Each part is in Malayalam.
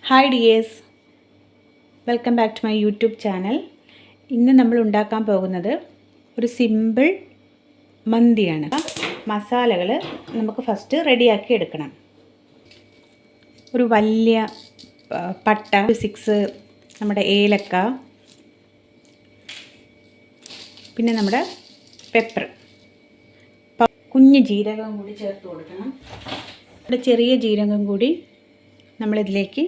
Hi dears, welcome back to my YouTube channel. ഇന്ന് നമ്മൾ ഉണ്ടാക്കാൻ പോകുന്നത് ഒരു സിമ്പിൾ മന്തിയാണ്. മസാലകൾ നമുക്ക് ഫസ്റ്റ് റെഡിയാക്കി എടുക്കണം. ഒരു വലിയ പട്ട 6, നമ്മുടെ ഏലക്ക, പിന്നെ നമ്മുടെ പെപ്പർ, കുഞ്ഞ് ജീരകം കൂടി ചേർത്ത് കൊടുക്കണം. ഇവിടെ ചെറിയ ജീരകം കൂടി നമ്മളിതിലേക്ക്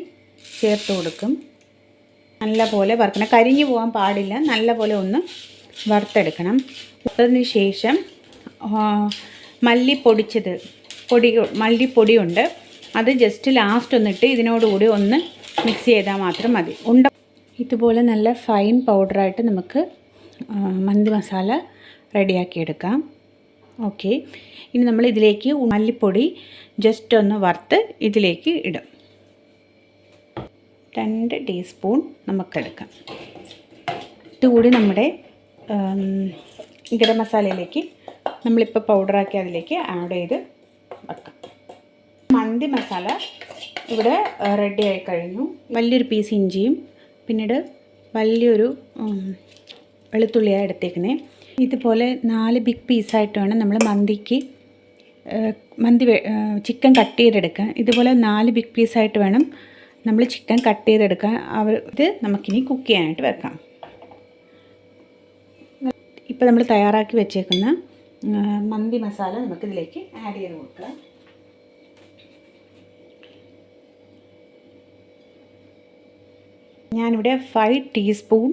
ചേർത്ത് കൊടുക്കും. നല്ലപോലെ വറുക്കണം, കരിഞ്ഞു പോകാൻ പാടില്ല. നല്ലപോലെ ഒന്ന് വറുത്തെടുക്കണം. അതിന് ശേഷം മല്ലിപ്പൊടിയുണ്ട്, അത് ജസ്റ്റ് ലാസ്റ്റ് ഒന്നിട്ട് ഇതിനോടുകൂടി ഒന്ന് മിക്സ് ചെയ്താൽ മാത്രം മതി. ഇതുപോലെ നല്ല ഫൈൻ പൗഡറായിട്ട് നമുക്ക് മന്തി മസാല റെഡിയാക്കിയെടുക്കാം. ഓക്കെ, ഇനി നമ്മൾ ഇതിലേക്ക് മല്ലിപ്പൊടി ജസ്റ്റ് ഒന്ന് വറുത്ത് ഇതിലേക്ക് ഇടും. 2 ടീസ്പൂൺ നമുക്കെടുക്കാം. ഇതുകൂടി നമ്മുടെ ഗരം മസാലയിലേക്ക് നമ്മളിപ്പോൾ പൗഡറാക്കി അതിലേക്ക് ആഡ് ചെയ്ത് വെക്കാം. മന്തി മസാല ഇവിടെ റെഡി ആയി കഴിഞ്ഞു. വലിയൊരു പീസ് ഇഞ്ചിയും പിന്നീട് വലിയൊരു വെളുത്തുള്ളിയാണ് എടുത്തേക്കുന്നത്. ഇതുപോലെ 4 ബിഗ് പീസായിട്ട് വേണം നമ്മൾ ചിക്കൻ കട്ട് ചെയ്തെടുക്കാൻ. ഇതുപോലെ 4 ബിഗ് പീസായിട്ട് വേണം നമ്മൾ ചിക്കൻ കട്ട് ചെയ്തെടുക്കാൻ. ഇത് നമുക്കിനി കുക്ക് ചെയ്യാനായിട്ട് വെക്കാം. ഇപ്പോൾ നമ്മൾ തയ്യാറാക്കി വെച്ചേക്കുന്ന മന്തി മസാല നമുക്കിതിലേക്ക് ആഡ് ചെയ്ത് കൊടുക്കാം. ഞാനിവിടെ 5 ടീസ്പൂൺ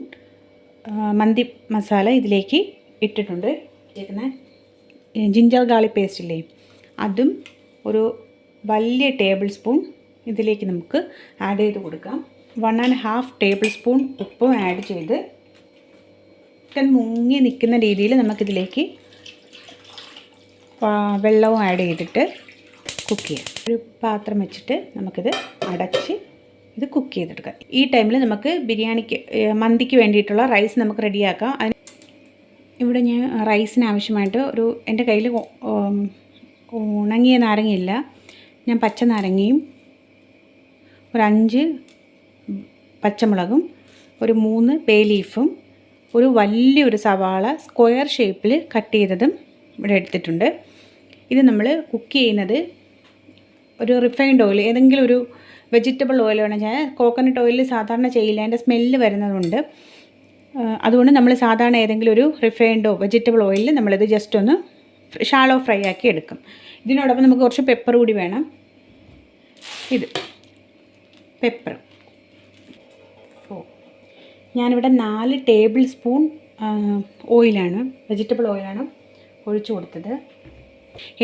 മന്തി മസാല ഇതിലേക്ക് ഇട്ടിട്ടുണ്ട്. ജിഞ്ചർ ഗാർലിക് പേസ്റ്റ് ഇല്ലേ, അതും ഒരു വലിയ ടേബിൾ സ്പൂൺ ഇതിലേക്ക് നമുക്ക് ആഡ് ചെയ്ത് കൊടുക്കാം. 1.5 ടേബിൾ സ്പൂൺ ഉപ്പും ആഡ് ചെയ്ത് ചിക്കൻ മുങ്ങി നിൽക്കുന്ന രീതിയിൽ നമുക്കിതിലേക്ക് വെള്ളവും ആഡ് ചെയ്തിട്ട് കുക്ക് ചെയ്യാം. ഒരു പാത്രം വെച്ചിട്ട് നമുക്കിത് അടച്ച് ഇത് കുക്ക് ചെയ്തെടുക്കാം. ഈ ടൈമിൽ നമുക്ക് മന്തിക്ക് വേണ്ടിയിട്ടുള്ള റൈസ് നമുക്ക് റെഡിയാക്കാം. ഇവിടെ ഞാൻ റൈസിന് ആവശ്യമായിട്ട് എൻ്റെ കയ്യിൽ ഉണങ്ങിയ നാരങ്ങയില്ല, ഞാൻ പച്ച നാരങ്ങയും ഒരു 5 പച്ചമുളകും ഒരു 3 ബേ ലീഫും ഒരു വലിയൊരു സവാള സ്ക്വയർ ഷേപ്പിൽ കട്ട് ചെയ്തതും ഇവിടെ എടുത്തിട്ടുണ്ട്. ഇത് നമ്മൾ കുക്ക് ചെയ്യുന്നത് ഒരു റിഫൈൻഡ് ഓയിൽ, ഏതെങ്കിലും ഒരു വെജിറ്റബിൾ ഓയിൽ വേണം. ഞാൻ കോക്കനട്ട് ഓയിൽ സാധാരണ ചെയ്യില്ല, അതിൻ്റെ സ്മെല്ല് വരുന്നതുകൊണ്ട്. അതുകൊണ്ട് നമ്മൾ സാധാരണ ഏതെങ്കിലും ഒരു റിഫൈൻഡോ വെജിറ്റബിൾ ഓയിലിൽ നമ്മളിത് ജസ്റ്റ് ഒന്ന് ഷാലോ ഫ്രൈ ആക്കി എടുക്കും. ഇതിനോടൊപ്പം നമുക്ക് കുറച്ച് പെപ്പർ കൂടി വേണം. ഇത് പെപ്പർ. ഞാനിവിടെ 4 ടേബിൾ സ്പൂൺ ഓയിലാണ്, വെജിറ്റബിൾ ഓയിലാണ് ഒഴിച്ചു കൊടുത്തത്.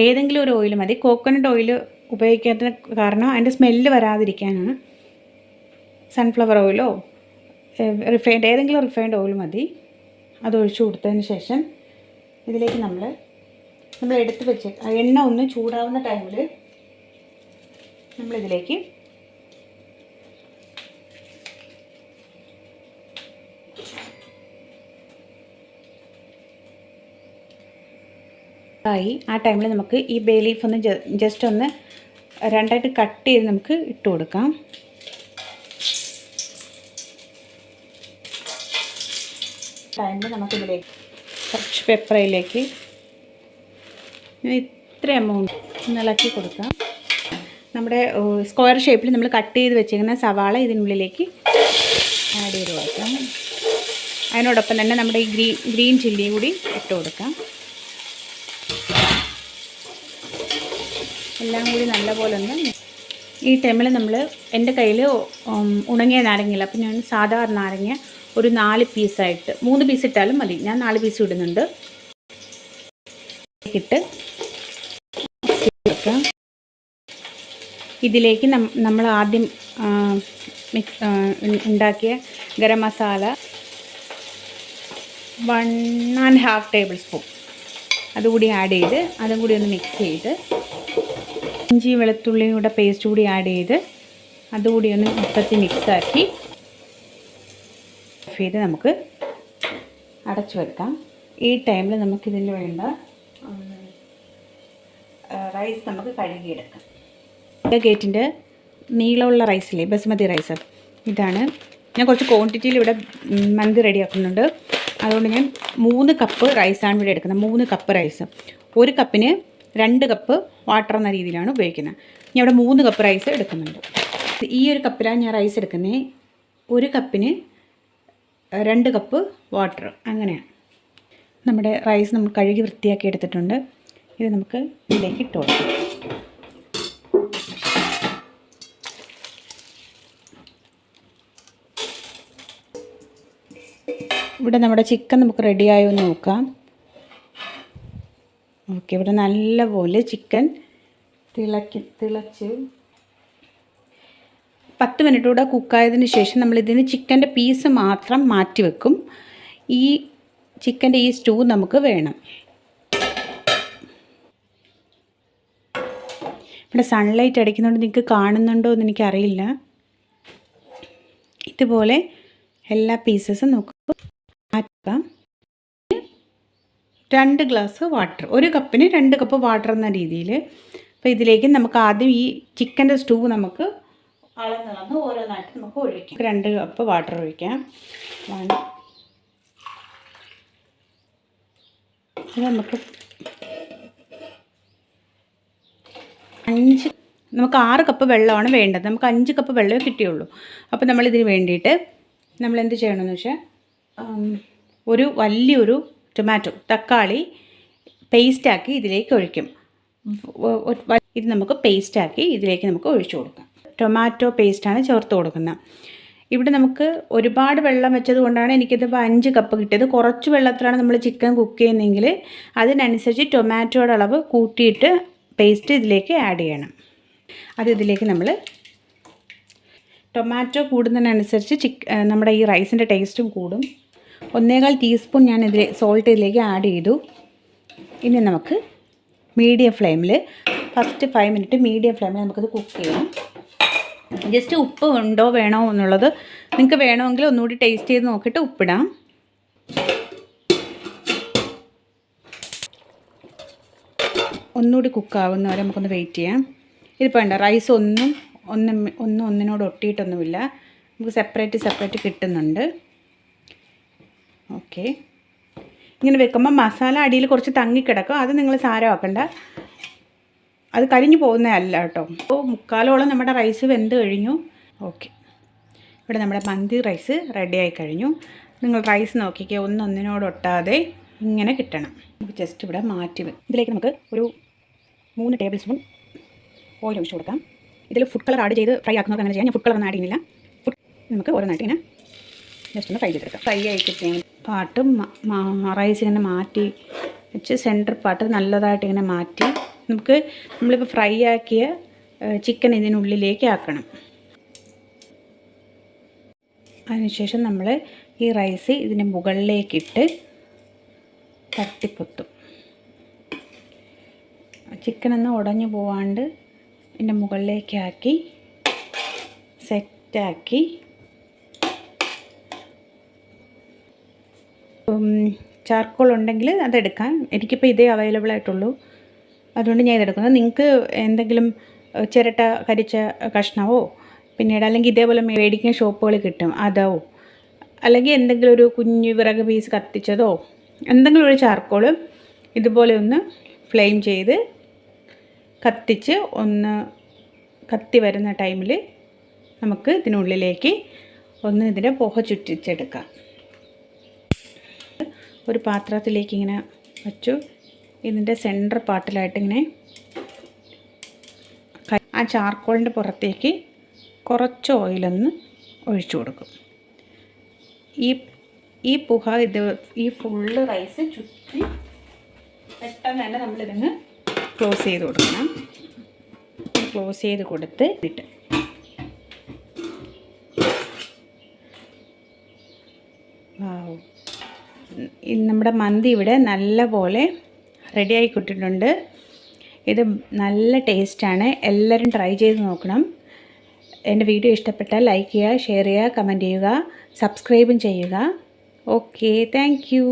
ഏതെങ്കിലും ഒരു ഓയിൽ മതി. കോക്കനട്ട് ഓയിൽ ഉപയോഗിക്കാത്ത കാരണം അതിൻ്റെ സ്മെല്ല് വരാതിരിക്കാനാണ്. സൺഫ്ലവർ ഓയിലോ ഏതെങ്കിലും റിഫൈൻഡ് ഓയിൽ മതി. അത് ഒഴിച്ചു കൊടുത്തതിന് ശേഷം ഇതിലേക്ക് നമ്മൾ എടുത്ത് വെച്ച് എണ്ണ ഒന്ന് ചൂടാവുന്ന ടൈമിൽ നമ്മളിതിലേക്ക് ആ ടൈമിൽ നമുക്ക് ഈ ബേ ലീഫ് ഒന്ന് ജസ്റ്റ് ഒന്ന് 2ആയിട്ട് കട്ട് ചെയ്ത് നമുക്ക് ഇട്ട് കൊടുക്കാം. ടൈമിൽ നമുക്കിതിലേക്ക് കുറച്ച് പെപ്പറയിലേക്ക് ഇത്ര എമൗണ്ട് ഒന്ന് ഇളക്കി കൊടുക്കാം. നമ്മുടെ സ്ക്വയർ ഷേപ്പിൽ നമ്മൾ കട്ട് ചെയ്ത് വെച്ചിരിക്കുന്ന സവാള ഇതിനുള്ളിലേക്ക് ആഡ് ചെയ്ത് കൊടുക്കാം. അതിനോടൊപ്പം തന്നെ നമ്മുടെ ഈ ഗ്രീൻ ചില്ലി കൂടി ഇട്ട് കൊടുക്കാം. എല്ലാം കൂടി നല്ലപോലെ ഒന്ന് ഈ ടൈമിൽ എൻ്റെ കയ്യിൽ ഉണങ്ങിയ നാരങ്ങയില്ല, അപ്പോൾ ഞാൻ സാധാരണ നാരങ്ങ ഒരു 4 പീസായിട്ട് 3 പീസ് ഇട്ടാലും മതി. ഞാൻ 4 പീസ് ഇടുന്നുണ്ട്. ഇട്ട് ഇതിലേക്ക് നമ്മൾ ആദ്യം ഉണ്ടാക്കിയ ഗരം മസാല 1.5 ടേബിൾ സ്പൂൺ അതുകൂടി ആഡ് ചെയ്ത് അതും കൂടി ഒന്ന് മിക്സ് ചെയ്ത് ഇഞ്ചി വെളുത്തുള്ളിയുടെ പേസ്റ്റ് കൂടി ആഡ് ചെയ്ത് അതുകൂടി ഒന്ന് മൊത്തത്തിൽ മിക്സാക്കി നമുക്ക് അടച്ചു വെക്കാം. ഈ ടൈമിൽ നമുക്കിതിന് വേണ്ട റൈസ് നമുക്ക് കഴുകിയെടുക്കാം. ഗേറ്റിൻ്റെ നീളമുള്ള റൈസില്ലേ, ബസുമതി റൈസ്, ഇതാണ്. ഞാൻ കുറച്ച് ക്വാണ്ടിറ്റിയിൽ ഇവിടെ മന്തി റെഡിയാക്കുന്നുണ്ട്. അതുകൊണ്ട് ഞാൻ 3 കപ്പ് റൈസാണ് ഇവിടെ എടുക്കുന്നത്. 3 കപ്പ് റൈസ്. 1 കപ്പിന് 2 കപ്പ് വാട്ടർ എന്ന രീതിയിലാണ് ഉപയോഗിക്കുന്നത്. ഞാൻ ഇവിടെ 3 കപ്പ് റൈസ് എടുക്കുന്നുണ്ട്. ഈ ഒരു കപ്പിലാണ് ഞാൻ റൈസ് എടുക്കുന്നത്. 1 കപ്പിന് 2 കപ്പ് വാട്ടർ, അങ്ങനെയാണ്. നമ്മുടെ റൈസ് നമ്മൾ കഴുകി വൃത്തിയാക്കി എടുത്തിട്ടുണ്ട്. ഇത് നമുക്ക് ഇതിലേക്ക് ഇട്ട് കൊടുക്കാം. ഇവിടെ നമ്മുടെ ചിക്കൻ നമുക്ക് റെഡിയായോ എന്ന് നോക്കാം. ഓക്കെ, ഇവിടെ നല്ലപോലെ ചിക്കൻ തിളച്ച് 10 മിനിറ്റ് കൂടെ കുക്കായതിന് ശേഷം നമ്മളിതിന് ചിക്കൻ്റെ പീസ് മാത്രം മാറ്റി വെക്കും. ഈ ചിക്കൻ്റെ ഈ സ്റ്റൂ നമുക്ക് വേണം. ഇവിടെ സൺലൈറ്റ് അടിക്കുന്നുണ്ട്, നിങ്ങൾക്ക് കാണുന്നുണ്ടോ എന്ന് എനിക്കറിയില്ല. ഇതുപോലെ എല്ലാ പീസസും നമുക്ക് മാറ്റാം. 2 ഗ്ലാസ് വാട്ടർ, 1 കപ്പിന് 2 കപ്പ് വാട്ടർ എന്ന രീതിയിൽ. അപ്പോൾ ഇതിലേക്ക് നമുക്ക് ആദ്യം ഈ ചിക്കൻ്റെ സ്റ്റൂ നമുക്ക് അളന്ന് ഓരോന്നായിട്ട് നമുക്ക് ഒഴിക്കാം. 2 കപ്പ് വാട്ടർ ഒഴിക്കാം. നമുക്ക് 6 കപ്പ് വെള്ളമാണ് വേണ്ടത്. നമുക്ക് 5 കപ്പ് വെള്ളമേ കിട്ടിയുള്ളൂ. അപ്പോൾ നമ്മളിതിന് വേണ്ടിയിട്ട് നമ്മളെന്ത് ചെയ്യണമെന്ന് വെച്ചാൽ, ഒരു വലിയൊരു തക്കാളി പേസ്റ്റാക്കി ഇതിലേക്ക് ഒഴിക്കും. ഇത് നമുക്ക് പേസ്റ്റാക്കി ഇതിലേക്ക് നമുക്ക് ഒഴിച്ചു കൊടുക്കാം. ടൊമാറ്റോ പേസ്റ്റാണ് ചേർത്ത് കൊടുക്കുന്നത്. ഇവിടെ നമുക്ക് ഒരുപാട് വെള്ളം വെച്ചത് കൊണ്ടാണ് എനിക്കിതിപ്പോൾ 5 കപ്പ് കിട്ടിയത്. കുറച്ച് വെള്ളത്തിലാണ് നമ്മൾ ചിക്കൻ കുക്ക് ചെയ്യുന്നതെങ്കിൽ അതിനനുസരിച്ച് ടൊമാറ്റോയുടെ അളവ് കൂട്ടിയിട്ട് പേസ്റ്റ് ഇതിലേക്ക് ആഡ് ചെയ്യണം. അത് ഇതിലേക്ക് നമ്മൾ ടൊമാറ്റോ കൂടുന്നതിനനുസരിച്ച് നമ്മുടെ ഈ റൈസിൻ്റെ ടേസ്റ്റും കൂടും. 1.25 ടീസ്പൂൺ ഞാൻ സോൾട്ട് ഇതിലേക്ക് ആഡ് ചെയ്തു. ഇനി നമുക്ക് മീഡിയം ഫ്ലെയിമിൽ ഫസ്റ്റ് 5 മിനിറ്റ് മീഡിയം ഫ്ലെയിമിൽ നമുക്കത് കുക്ക് ചെയ്യാം. ജസ്റ്റ് ഉപ്പ് ഉണ്ടോ വേണോ എന്നുള്ളത് നിങ്ങൾക്ക് വേണമെങ്കിൽ ഒന്നുകൂടി ടേസ്റ്റ് ചെയ്ത് നോക്കിയിട്ട് ഉപ്പിടാം. ഒന്നുകൂടി കുക്കാവുന്ന വരെ നമുക്കൊന്ന് വെയിറ്റ് ചെയ്യാം. ഇതിപ്പോൾ വേണ്ട, റൈസ് ഒന്നിനോട് ഒട്ടിയിട്ടൊന്നുമില്ല. നമുക്ക് സെപ്പറേറ്റ് കിട്ടുന്നുണ്ട്. ഓക്കെ, ഇങ്ങനെ വെക്കുമ്പോൾ മസാല അടിയിൽ കുറച്ച് തങ്ങിക്കിടക്കും. അത് നിങ്ങൾ സാരമാക്കണ്ട, അത് കരിഞ്ഞു പോകുന്നതല്ല കേട്ടോ. അപ്പോൾ 3/4 നമ്മുടെ റൈസ് വെന്ത് കഴിഞ്ഞു. ഓക്കെ, ഇവിടെ നമ്മുടെ മന്തി റൈസ് റെഡിയായി കഴിഞ്ഞു. നിങ്ങൾ റൈസ് നോക്കിക്കേ, ഒന്നിനോട് ഒട്ടാതെ ഇങ്ങനെ കിട്ടണം. നമുക്ക് ജസ്റ്റ് ഇവിടെ മാറ്റി വെക്കും. ഇതിലേക്ക് നമുക്ക് ഒരു 3 ടേബിൾ സ്പൂൺ ഓയിൽ ഒഴിച്ച് കൊടുക്കാം. ഇതിൽ ഫുഡ് കളർ ആഡ് ചെയ്ത് ഫ്രൈ ആക്കുന്നത് അങ്ങനെ ചെയ്യാം. ഞാൻ ഫുഡ് കളർ ഒന്നും ആഡ് ചെയ്യുന്നില്ല. നമുക്ക് ഓരോന്നായിട്ട് ഇങ്ങനെ ജസ്റ്റ് ഒന്ന് ഫ്രൈ ചെയ്തെടുക്കാം. ഫ്രൈ ആയി കിട്ടിയാൽ പാട്ടും റൈസ് ഇങ്ങനെ മാറ്റി വെച്ച് സെൻറ്റർ പാട്ട് നല്ലതായിട്ട് ഇങ്ങനെ മാറ്റി നമ്മളിപ്പോൾ ഫ്രൈ ആക്കിയ ചിക്കൻ ഇതിനുള്ളിലേക്ക് ആക്കണം. അതിനുശേഷം നമ്മൾ ഈ റൈസ് ഇതിൻ്റെ മുകളിലേക്കിട്ട് തട്ടിപ്പൊത്തും. ചിക്കനൊന്നും ഉടഞ്ഞു പോവാണ്ട് ഇതിൻ്റെ മുകളിലേക്കാക്കി സെറ്റാക്കി ചാർക്കോൾ ഉണ്ടെങ്കിൽ അതെടുക്കാം. എനിക്കിപ്പോൾ ഇതേ അവൈലബിൾ ആയിട്ടുള്ളൂ, അതുകൊണ്ട് ഞാൻ ഇതെടുക്കുന്നത്. നിങ്ങൾക്ക് എന്തെങ്കിലും ചിരട്ട കരിച്ച കഷ്ണമോ പിന്നീട് അല്ലെങ്കിൽ ഇതേപോലെ മേടിക്കുന്ന ഷോപ്പുകളിൽ കിട്ടും, അതോ അല്ലെങ്കിൽ എന്തെങ്കിലും ഒരു കുഞ്ഞു വിറക് പീസ് കത്തിച്ചതോ എന്തെങ്കിലും ഒരു ചാർക്കോൾ ഇതുപോലെ ഒന്ന് ഫ്ലെയിം ചെയ്ത് കത്തിച്ച് ഒന്ന് കത്തി വരുന്ന ടൈമിൽ നമുക്ക് ഇതിനുള്ളിലേക്ക് ഒന്ന് ഇതിൻ്റെ പുക ചുറ്റിച്ചെടുക്കാം. ഒരു പാത്രത്തിലേക്ക് ഇങ്ങനെ വച്ചു ഇതിൻ്റെ സെൻറ്റർ പാർട്ടിലായിട്ട് ഇങ്ങനെ ആ ചാർക്കോളിൻ്റെ പുറത്തേക്ക് കുറച്ച് ഓയിലൊന്ന് ഒഴിച്ചു കൊടുക്കും. ഈ പുക ഈ ഫുള്ള് റൈസ് ചുറ്റി പെട്ടെന്ന് തന്നെ നമ്മളിതിന് ക്ലോസ് ചെയ്ത് കൊടുക്കണം. ക്ലോസ് ചെയ്ത് കൊടുത്ത് ഇട്ട് നമ്മുടെ മന്തി ഇവിടെ നല്ല പോലെ റെഡിയായി കിട്ടിയിട്ടുണ്ട്. ഇത് നല്ല ടേസ്റ്റാണ്, എല്ലാവരും ട്രൈ ചെയ്ത് നോക്കണം. എൻ്റെ വീഡിയോ ഇഷ്ടപ്പെട്ടാൽ ലൈക്ക് ചെയ്യുക, ഷെയർ ചെയ്യുക, കമൻറ്റ് ചെയ്യുക, സബ്സ്ക്രൈബും ചെയ്യുക. Okay, thank you.